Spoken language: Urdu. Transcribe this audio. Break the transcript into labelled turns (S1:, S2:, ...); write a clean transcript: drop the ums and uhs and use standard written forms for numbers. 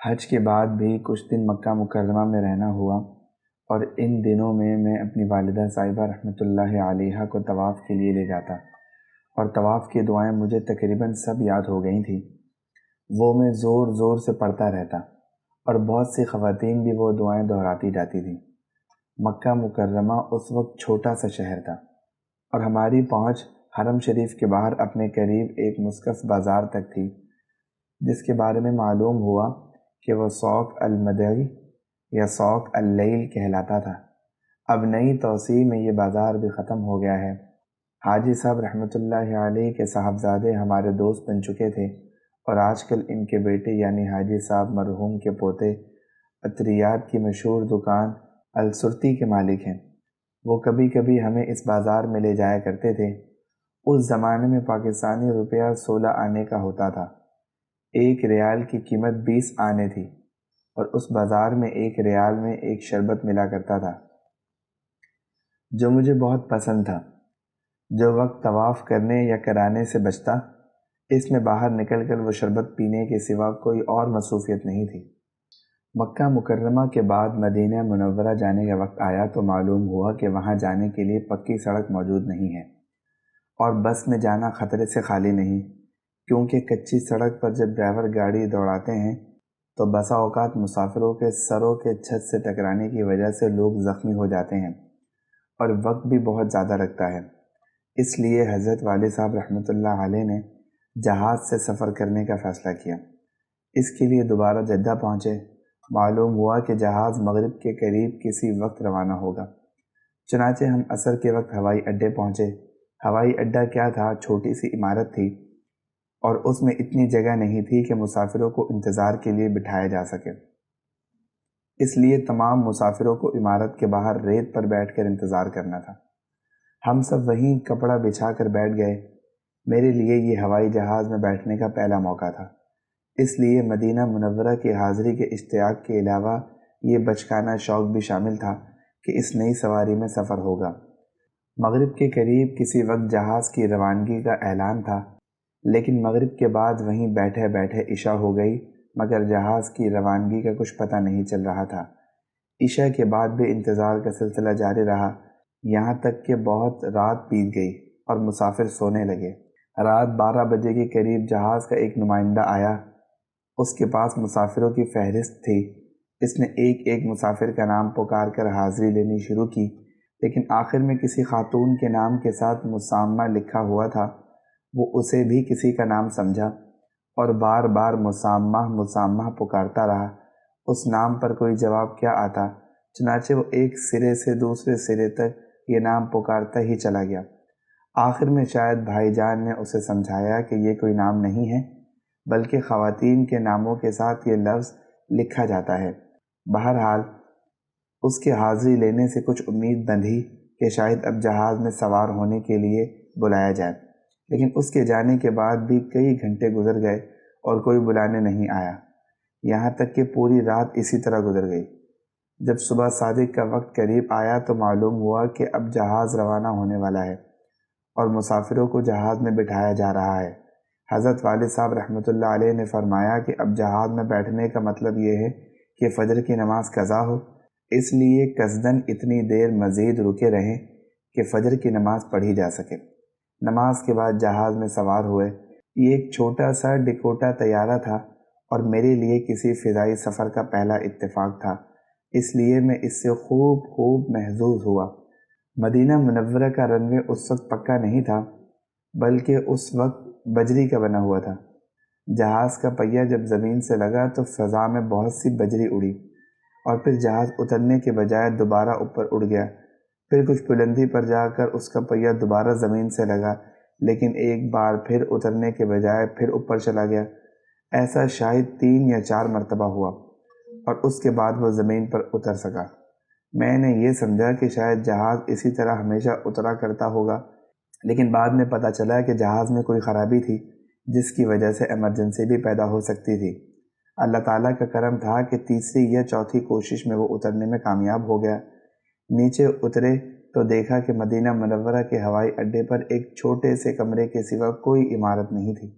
S1: حج کے بعد بھی کچھ دن مکہ مکرمہ میں رہنا ہوا، اور ان دنوں میں میں اپنی والدہ صاحبہ رحمۃ اللہ علیہا کو طواف کے لیے لے جاتا، اور طواف کی دعائیں مجھے تقریباً سب یاد ہو گئی تھیں۔ وہ میں زور زور سے پڑھتا رہتا، اور بہت سی خواتین بھی وہ دعائیں دہراتی جاتی تھیں۔ مکہ مکرمہ اس وقت چھوٹا سا شہر تھا، اور ہماری پہنچ حرم شریف کے باہر اپنے قریب ایک مخصص بازار تک تھی، جس کے بارے میں معلوم ہوا کہ وہ سوق المدعی یا سوق اللیل کہلاتا تھا۔ اب نئی توسیع میں یہ بازار بھی ختم ہو گیا ہے۔ حاجی صاحب رحمۃ اللہ علیہ کے صاحبزادے ہمارے دوست بن چکے تھے، اور آج کل ان کے بیٹے یعنی حاجی صاحب مرحوم کے پوتے عطریات کی مشہور دکان السرتی کے مالک ہیں۔ وہ کبھی کبھی ہمیں اس بازار میں لے جایا کرتے تھے۔ اس زمانے میں پاکستانی روپیہ 16 آنے کا ہوتا تھا۔ ایک ریال کی قیمت 20 آنے تھی، اور اس بازار میں ایک ریال میں ایک شربت ملا کرتا تھا جو مجھے بہت پسند تھا۔ جو وقت طواف کرنے یا کرانے سے بچتا، اس میں باہر نکل کر وہ شربت پینے کے سوا کوئی اور مصروفیت نہیں تھی۔ مکہ مکرمہ کے بعد مدینہ منورہ جانے کا وقت آیا تو معلوم ہوا کہ وہاں جانے کے لیے پکی سڑک موجود نہیں ہے، اور بس میں جانا خطرے سے خالی نہیں، کیونکہ کچی سڑک پر جب ڈرائیور گاڑی دوڑاتے ہیں تو بسا اوقات مسافروں کے سروں کے چھت سے ٹکرانے کی وجہ سے لوگ زخمی ہو جاتے ہیں، اور وقت بھی بہت زیادہ لگتا ہے۔ اس لیے حضرت والد صاحب رحمۃ اللہ علیہ نے جہاز سے سفر کرنے کا فیصلہ کیا۔ اس کے لیے دوبارہ جدہ پہنچے۔ معلوم ہوا کہ جہاز مغرب کے قریب کسی وقت روانہ ہوگا۔ چنانچہ ہم عصر کے وقت ہوائی اڈے پہنچے۔ ہوائی اڈہ کیا تھا، چھوٹی سی عمارت تھی، اور اس میں اتنی جگہ نہیں تھی کہ مسافروں کو انتظار کے لیے بٹھایا جا سکے۔ اس لیے تمام مسافروں کو عمارت کے باہر ریت پر بیٹھ کر انتظار کرنا تھا۔ ہم سب وہیں کپڑا بچھا کر بیٹھ گئے۔ میرے لیے یہ ہوائی جہاز میں بیٹھنے کا پہلا موقع تھا، اس لیے مدینہ منورہ کی حاضری کے اشتیاق کے علاوہ یہ بچکانہ شوق بھی شامل تھا کہ اس نئی سواری میں سفر ہوگا۔ مغرب کے قریب کسی وقت جہاز کی روانگی کا اعلان تھا، لیکن مغرب کے بعد وہیں بیٹھے بیٹھے عشاء ہو گئی، مگر جہاز کی روانگی کا کچھ پتہ نہیں چل رہا تھا۔ عشاء کے بعد بھی انتظار کا سلسلہ جاری رہا، یہاں تک کہ بہت رات بیت گئی اور مسافر سونے لگے۔ رات 12 بجے کے قریب جہاز کا ایک نمائندہ آیا۔ اس کے پاس مسافروں کی فہرست تھی۔ اس نے ایک ایک مسافر کا نام پکار کر حاضری لینی شروع کی، لیکن آخر میں کسی خاتون کے نام کے ساتھ مسامہ لکھا ہوا تھا۔ وہ اسے بھی کسی کا نام سمجھا، اور بار بار مسامہ مسامہ پکارتا رہا۔ اس نام پر کوئی جواب کیا آتا، چنانچہ وہ ایک سرے سے دوسرے سرے تک یہ نام پکارتا ہی چلا گیا۔ آخر میں شاید بھائی جان نے اسے سمجھایا کہ یہ کوئی نام نہیں ہے، بلکہ خواتین کے ناموں کے ساتھ یہ لفظ لکھا جاتا ہے۔ بہرحال اس کے حاضری لینے سے کچھ امید بندھی کہ شاید اب جہاز میں سوار ہونے کے لیے بلایا جائے، لیکن اس کے جانے کے بعد بھی کئی گھنٹے گزر گئے اور کوئی بلانے نہیں آیا، یہاں تک کہ پوری رات اسی طرح گزر گئی۔ جب صبح صادق کا وقت قریب آیا تو معلوم ہوا کہ اب جہاز روانہ ہونے والا ہے، اور مسافروں کو جہاز میں بٹھایا جا رہا ہے۔ حضرت والد صاحب رحمۃ اللہ علیہ نے فرمایا کہ اب جہاز میں بیٹھنے کا مطلب یہ ہے کہ فجر کی نماز قضا ہو، اس لیے قصداً اتنی دیر مزید رکے رہیں کہ فجر کی نماز پڑھی جا سکے۔ نماز کے بعد جہاز میں سوار ہوئے۔ یہ ایک چھوٹا سا ڈکوٹا طیارہ تھا، اور میرے لیے کسی فضائی سفر کا پہلا اتفاق تھا، اس لیے میں اس سے خوب محظوظ ہوا۔ مدینہ منورہ کا رن وے اس وقت پکا نہیں تھا، بلکہ اس وقت بجری کا بنا ہوا تھا۔ جہاز کا پہیہ جب زمین سے لگا تو فضا میں بہت سی بجری اڑی، اور پھر جہاز اترنے کے بجائے دوبارہ اوپر اڑ گیا۔ پھر کچھ بلندی پر جا کر اس کا پہیہ دوبارہ زمین سے لگا، لیکن ایک بار پھر اترنے کے بجائے پھر اوپر چلا گیا۔ ایسا شاید 3 یا 4 مرتبہ ہوا، اور اس کے بعد وہ زمین پر اتر سکا۔ میں نے یہ سمجھا کہ شاید جہاز اسی طرح ہمیشہ اترا کرتا ہوگا، لیکن بعد میں پتہ چلا کہ جہاز میں کوئی خرابی تھی جس کی وجہ سے ایمرجنسی بھی پیدا ہو سکتی تھی۔ اللہ تعالیٰ کا کرم تھا کہ تیسری یا چوتھی کوشش میں وہ اترنے میں کامیاب ہو گیا۔ نیچے اترے تو دیکھا کہ مدینہ منورہ کے ہوائی اڈے پر ایک چھوٹے سے کمرے کے سوا کوئی عمارت نہیں تھی۔